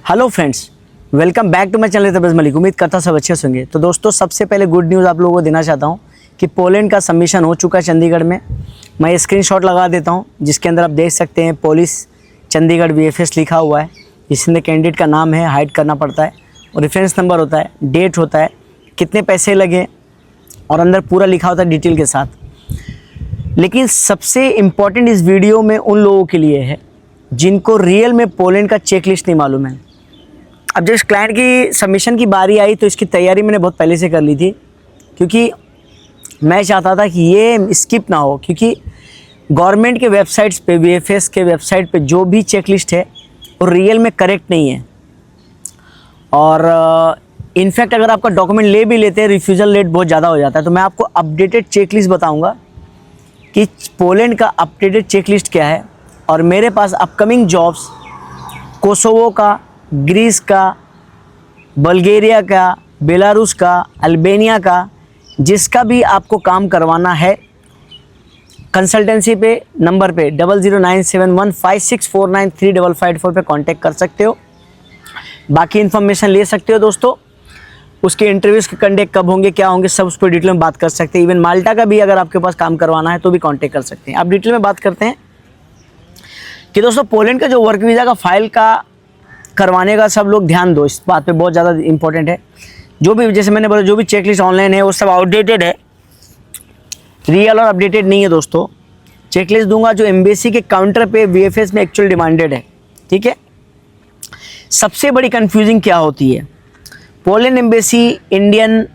Hello friends, welcome back to my channel Ritbesh Malik. उम्मीद करता सब अच्छे होंगे। तो दोस्तों, सबसे पहले गुड न्यूज़ आप लोगों को देना चाहता हूं कि पोलैंड का सबमिशन हो चुका है चंडीगढ़ में। मैं स्क्रीनशॉट लगा देता हूं जिसके अंदर आप देख सकते हैं पुलिस चंडीगढ़ VFS लिखा हुआ है। इसमें कैंडिडेट का नाम है, हाइड करना पड़ता है और रेफरेंस नंबर होता है, डेट होता है, कितने पैसे लगे और अंदर पूरा लिखा होता है डिटेल के साथ। लेकिन सबसे इम्पॉर्टेंट इस वीडियो में उन लोगों के लिए है जिनको रियल में पोलैंड का चेक लिस्ट नहीं मालूम है। अब जब इस क्लाइंट की सबमिशन की बारी आई तो इसकी तैयारी मैंने बहुत पहले से कर ली थी, क्योंकि मैं चाहता था कि ये स्किप ना हो। क्योंकि गवर्नमेंट के वेबसाइट्स पे, VFS के वेबसाइट पे जो भी चेक लिस्ट है वो रियल में करेक्ट नहीं है। और इनफैक्ट अगर आपका डॉक्यूमेंट ले भी लेते हैं, रिफ्यूज़ल रेट बहुत ज़्यादा हो जाता है। तो मैं आपको अपडेटेड चेक लिस्ट बताऊँगा कि पोलैंड का अपडेटेड चेक लिस्ट क्या है। और मेरे पास अपकमिंग जॉब्स कोसोवो का, ग्रीस का, बल्गेरिया का, बेलारूस का, अल्बानिया का, जिसका भी आपको काम करवाना है कंसल्टेंसी पे नंबर पे 009715649355 पे कांटेक्ट कर सकते हो। बाकी इन्फॉर्मेशन ले सकते हो दोस्तों। उसके इंटरव्यूज़ के कंडक्ट कब होंगे, क्या होंगे, सब उस पर डिटेल में बात कर सकते हैं। इवन माल्टा का भी अगर आपके पास काम करवाना है तो भी कांटेक्ट कर सकते हैं। अब डिटेल में बात करते हैं कि दोस्तों पोलैंड का जो वर्क वीज़ा का फाइल का करवाने का सब लोग ध्यान दो, इस बात पे बहुत ज़्यादा इंपॉर्टेंट है। जो भी, जैसे मैंने बोला, जो भी चेकलिस्ट ऑनलाइन है वो सब आउटडेटेड है, रियल और अपडेटेड नहीं है दोस्तों। चेकलिस्ट दूंगा जो एम्बेसी के काउंटर पे VFS में एक्चुअल डिमांडेड है, ठीक है। सबसे बड़ी कंफ्यूजिंग क्या होती है, पोलैंड एम्बेसी इंडियन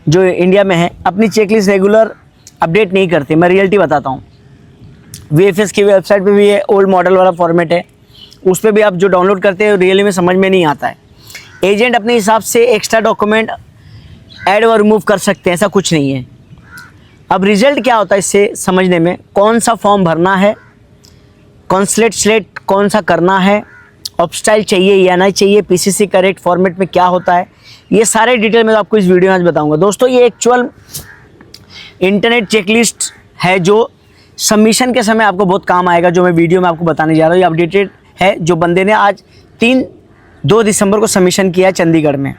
जो इंडिया में है अपनी चेकलिस्ट रेगुलर अपडेट नहीं करते। मैं रियलिटी बताता हूँ। VFS की वेबसाइट पे भी ये ओल्ड मॉडल वाला फॉर्मेट है, उस पर भी आप जो डाउनलोड करते हैं रियली में समझ में नहीं आता है। एजेंट अपने हिसाब से एक्स्ट्रा डॉक्यूमेंट ऐड और रिमूव कर सकते हैं, ऐसा कुछ नहीं है। अब रिजल्ट क्या होता है इससे समझने में, कौन सा फॉर्म भरना है, कॉन्सलेट स्लेट कौन सा करना है, ऑब्स्टाइल चाहिए या नहीं चाहिए, PCC करेक्ट फॉर्मेट में क्या होता है, ये सारे डिटेल में आपको इस वीडियो में आज बताऊँगा। दोस्तों, ये एक्चुअल इंटरनेट चेकलिस्ट है जो सबमिशन के समय आपको बहुत काम आएगा। जो मैं वीडियो में आपको बताने जा रहा हूँ ये अपडेटेड है, जो बंदे ने आज 2 दिसंबर को सबमिशन किया है चंडीगढ़ में।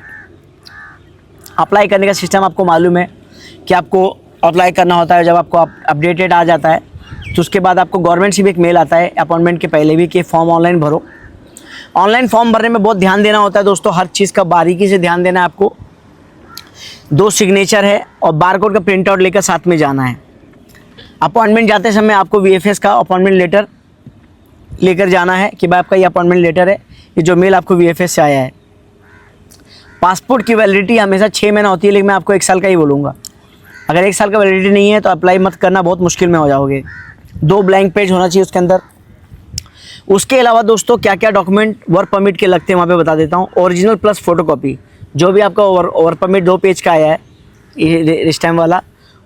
अप्लाई करने का सिस्टम आपको मालूम है कि आपको अप्लाई करना होता है। जब आपको अपडेटेड आ जाता है तो उसके बाद आपको गवर्नमेंट से भी एक मेल आता है अपॉइंटमेंट के पहले भी कि फॉर्म ऑनलाइन भरो। ऑनलाइन फॉर्म भरने में बहुत ध्यान देना होता है दोस्तों, हर चीज़ का बारीकी से ध्यान देना है आपको। 2 सिग्नेचर है और बारकोड का प्रिंट आउट लेकर साथ में जाना है। अपॉइंटमेंट जाते समय आपको VFS का अपॉइंटमेंट लेटर लेकर जाना है कि भाई आपका ये अपॉइंटमेंट लेटर है, ये जो मेल आपको VFS से आया है। पासपोर्ट की वैलिडिटी हमेशा 6 महीना होती है, लेकिन मैं आपको 1 साल का ही बोलूँगा। अगर 1 साल का वैलिडिटी नहीं है तो अप्लाई मत करना, बहुत मुश्किल में हो जाओगे। 2 ब्लैंक पेज होना चाहिए उसके अंदर। उसके अलावा दोस्तों क्या क्या डॉक्यूमेंट वर्क परमिट के लगते हैं वहाँ पे बता देता हूँ। ओरिजिनल प्लस फोटोकॉपी, जो भी आपका वर्क परमिट 2 पेज का आया है इस टाइम वाला,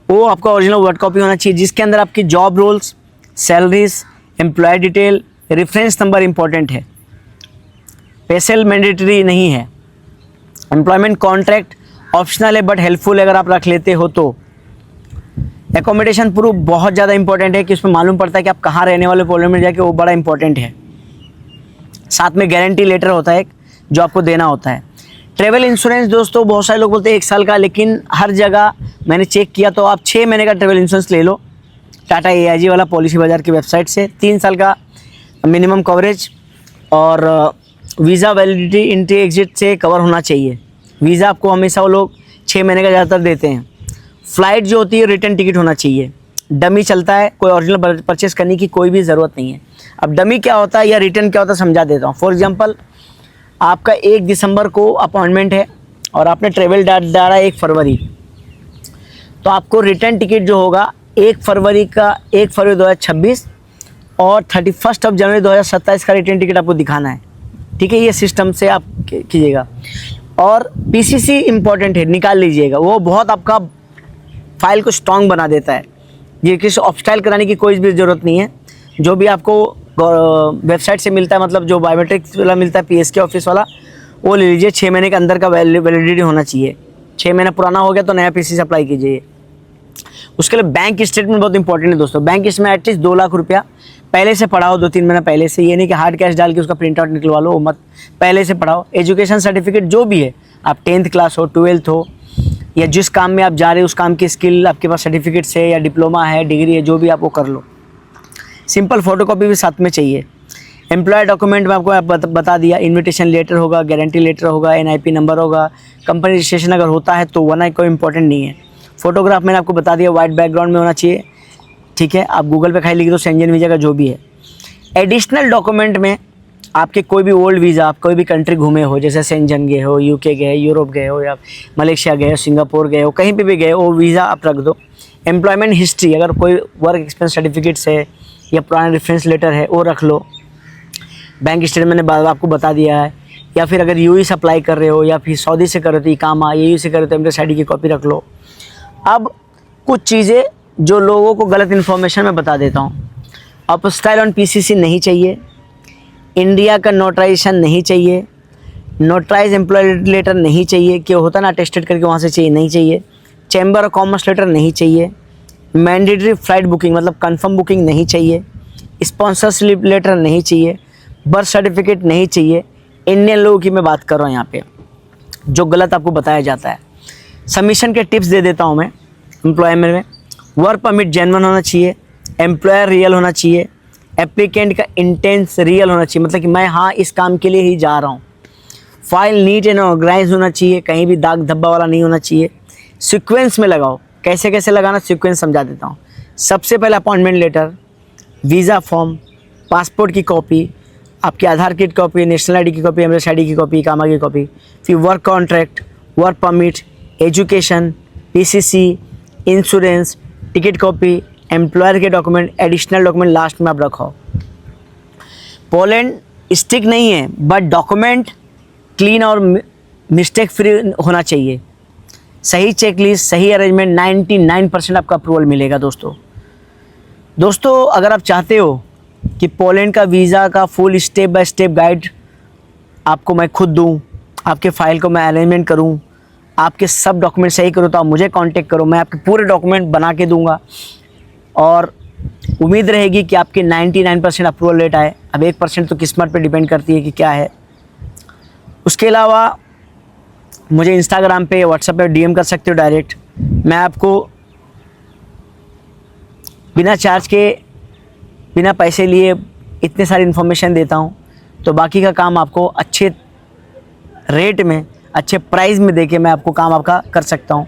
वो आपका ओरिजिनल वर्ड कॉपी होना चाहिए, जिसके अंदर आपकी job roles, salaries, employ detail, reference number important है। पेसेल मैंडेटरी नहीं है। एम्प्लॉयमेंट कॉन्ट्रैक्ट ऑप्शनल है बट हेल्पफुल अगर आप रख लेते हो तो। एकोमोडेशन प्रूफ बहुत ज़्यादा इंपॉर्टेंट है कि उसमें मालूम पड़ता है कि आप कहाँ रहने वाले, पोलैंड में जाके, वो बड़ा इंपॉर्टेंट है। साथ में गारंटी लेटर होता है जो आपको देना होता है। ट्रैवल इंश्योरेंस दोस्तों, बहुत सारे लोग बोलते हैं 1 साल का, लेकिन हर जगह मैंने चेक किया तो आप 6 महीने का ट्रैवल इंश्योरेंस ले लो टाटा AIG वाला पॉलिसी बाजार की वेबसाइट से। 3 साल का मिनिमम कवरेज और वीज़ा वैलिडिटी एंट्री एग्जिट से कवर होना चाहिए। वीज़ा आपको हमेशा वो लोग 6 महीने का ज़्यादातर देते हैं। फ़्लाइट जो होती है रिटर्न टिकट होना चाहिए। डमी चलता है, कोई ओरिजिनल परचेस करने की कोई भी ज़रूरत नहीं है। अब डमी क्या होता है या रिटर्न क्या होता है समझा देता हूँ। फॉर एग्जाम्पल, आपका 1 दिसंबर को अपॉइंटमेंट है और आपने ट्रेवल डाला 1 फरवरी, तो आपको रिटर्न टिकट जो होगा 1 फरवरी 2026 और 31 जनवरी 2027 का रिटर्न टिकट आपको दिखाना है, ठीक है। ये सिस्टम से आप कीजिएगा। और PCC इम्पॉर्टेंट है, निकाल लीजिएगा, वो बहुत आपका फाइल को स्ट्रॉन्ग बना देता है। ये किसी ऑब्स्टाइल कराने की कोई भी ज़रूरत नहीं है। जो भी आपको वेबसाइट से मिलता है, मतलब जो बायोमेट्रिक वाला मिलता है PSK ऑफिस वाला, वो ले लीजिए। 6 महीने के अंदर का वैलिडिटी होना चाहिए। 6 महीना पुराना हो गया तो नया PCC अप्लाई कीजिए। उसके लिए बैंक स्टेटमेंट बहुत इंपॉर्टेंट है दोस्तों। बैंक इसमें एटलीस्ट 2 लाख रुपया पहले से पढ़ाओ, 2-3 महीना पहले से। ये नहीं कि हार्ड कैश डाल के उसका प्रिंट आउट निकलवा लो, वो मत, पहले से पढ़ाओ। एजुकेशन सर्टिफिकेट जो भी है, आप 10th क्लास हो, 12th हो, या जिस काम में आप जा रहे हो उस काम की स्किल आपके पास सर्टिफिकेट्स है या डिप्लोमा है, डिग्री है, जो भी आप वो कर लो। सिंपल फोटोकॉपी भी साथ में चाहिए। एम्प्लॉय डॉक्यूमेंट में आपको बता दिया, इन्विटेशन लेटर होगा, गारंटी लेटर होगा, NIP नंबर होगा, कंपनी रजिस्ट्रेशन अगर होता है तो वरना कोई इंपॉर्टेंट नहीं है। फोटोग्राफ मैंने आपको बता दिया, वाइट बैकग्राउंड में होना चाहिए, ठीक है। आप गूगल पे खाली लिख दो शेंजन वीज़ा का जो भी है। एडिशनल डॉक्यूमेंट में आपके कोई भी ओल्ड वीज़ा, आप कोई भी कंट्री घूमे हो, जैसे शेंजन गए हो, UK गए, यूरोप गए हो, या मलेशिया गए हो, सिंगापुर गए हो, कहीं पे भी गए हो, वो वीज़ा आप रख दो। एम्प्लॉयमेंट हिस्ट्री, अगर कोई वर्क एक्सपीरियंस सर्टिफिकेट्स है या पुराना रेफरेंस लेटर है वो रख लो। बैंक स्टेटमेंट मैंने आपको बता दिया है। या फिर अगर UAE से अप्लाई कर रहे हो या फिर सऊदी से कर रहे हो तो इकामा, UAE से कर रहे हो तो एम्प्लॉयर्स ID की कॉपी रख लो। अब कुछ चीज़ें जो लोगों को गलत इन्फॉर्मेशन मैं बता देता हूँ। अपॉस्टाइल ऑन PCC नहीं चाहिए, इंडिया का नोटराइजेशन नहीं चाहिए, नोटराइज एम्प्लॉय लेटर नहीं चाहिए, कि होता ना अटेस्टेड करके वहाँ से चाहिए, नहीं चाहिए। चैम्बर ऑफ कॉमर्स लेटर नहीं चाहिए, मैंडेटरी फ्लाइट बुकिंग मतलब कंफर्म बुकिंग नहीं चाहिए, स्पॉन्सरशिप लेटर नहीं चाहिए, बर्थ सर्टिफिकेट नहीं चाहिए। इंडियन लोगों की मैं बात कर रहा हूँ यहाँ पे, जो गलत आपको बताया जाता है। सबमिशन के टिप्स दे देता हूँ मैं। एम्प्लॉयमेंट में वर्क परमिट जेन्युइन होना चाहिए, एम्प्लॉयर रियल होना चाहिए, एप्लीकेंट का इंटेंस रियल होना चाहिए, मतलब कि मैं हाँ इस काम के लिए ही जा रहा हूँ। फाइल नीट एंड ऑर्गेनाइज होना चाहिए, कहीं भी दाग धब्बा वाला नहीं होना चाहिए। सीक्वेंस में लगाओ, कैसे कैसे लगाना सीक्वेंस समझा देता हूँ। सबसे पहले appointment letter, visa form, passport की कॉपी, आपकी आधार की कॉपी, नेशनल ID की कॉपी, एम्प्लॉयर्स ID की कॉपी, कामा की कॉपी, फिर work contract, work permit, education, PCC, insurance, ticket copy, employer के डॉक्यूमेंट, एडिशनल डॉक्यूमेंट लास्ट में आप रखो। पोलैंड स्टिक नहीं है, बट डॉक्यूमेंट क्लीन और मिस्टेक फ्री होना चाहिए। सही चेकलिस्ट, सही अरेंजमेंट, 99% आपका अप्रूवल मिलेगा दोस्तों अगर आप चाहते हो कि पोलैंड का वीज़ा का full step by step guide आपको मैं खुद दूं, आपके फ़ाइल को मैं अरेंजमेंट करूं, आपके सब डॉक्यूमेंट सही करूं, तो आप मुझे कांटेक्ट करो, मैं आपके पूरे डॉक्यूमेंट बना के दूंगा। और उम्मीद रहेगी कि आपके 99% अप्रूवल रेट आए। अब 1% तो किस्मत पे डिपेंड करती है कि क्या है। उसके अलावा मुझे इंस्टाग्राम पे, व्हाट्सएप पे DM कर सकते हो डायरेक्ट। मैं आपको बिना चार्ज के, बिना पैसे लिए इतने सारी इन्फॉर्मेशन देता हूँ, तो बाकी का काम आपको अच्छे रेट में, अच्छे प्राइस में देके मैं आपको काम आपका कर सकता हूँ।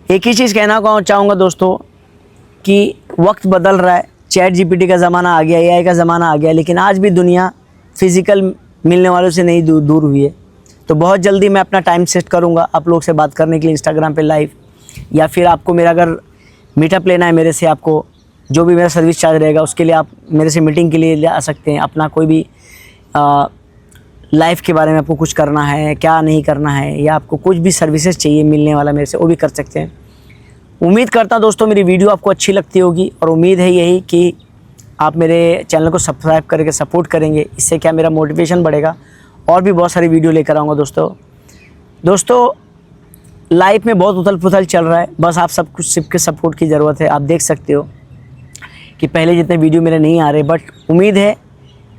एक ही चीज़ कहना चाहूँगा दोस्तों कि वक्त बदल रहा है, ChatGPT का ज़माना आ गया, AI का ज़माना आ गया, लेकिन आज भी दुनिया फिज़िकल मिलने वालों से नहीं दूर हुई है। तो बहुत जल्दी मैं अपना टाइम सेट करूँगा आप लोग से बात करने के लिए इंस्टाग्राम पे लाइव, या फिर आपको मेरा अगर मीटअप लेना है मेरे से, आपको जो भी मेरा सर्विस चार्ज रहेगा उसके लिए आप मेरे से मीटिंग के लिए ले आ सकते हैं। अपना कोई भी लाइफ के बारे में आपको कुछ करना है, क्या नहीं करना है, या आपको कुछ भी सर्विसेज चाहिए मिलने वाला मेरे से, वो भी कर सकते हैं। उम्मीद करता हूँ दोस्तों मेरी वीडियो आपको अच्छी लगती होगी, और उम्मीद है यही कि आप मेरे चैनल को सब्सक्राइब करके सपोर्ट करेंगे। इससे क्या मेरा मोटिवेशन बढ़ेगा, और भी बहुत सारी वीडियो लेकर आऊँगा दोस्तों लाइफ में बहुत उथल पुथल चल रहा है, बस आप सब कुछ सबके सपोर्ट की ज़रूरत है। आप देख सकते हो कि पहले जितने वीडियो मेरे नहीं आ रहे, बट उम्मीद है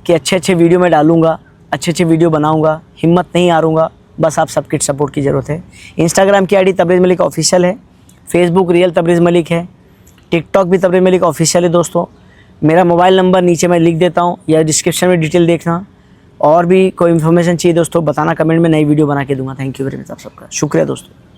कि अच्छे वीडियो मैं डालूँगा, अच्छे वीडियो बनाऊँगा, हिम्मत नहीं हारूँगा, बस आप सबके सपोर्ट की ज़रूरत है। इंस्टाग्राम की ID तबरेज़ मलिक ऑफिशियल है, फेसबुक रियल तबरेज़ मलिक है, टिकटॉक भी तबरेज़ मलिक ऑफिशियल है दोस्तों। मेरा मोबाइल नंबर नीचे मैं लिख देता हूँ, या डिस्क्रिप्शन में डिटेल देखना। और भी कोई इन्फॉर्मेशन चाहिए दोस्तों बताना कमेंट में, नई वीडियो बना के दूँगा। थैंक यू वेरी मच, आप सबका शुक्रिया दोस्तों।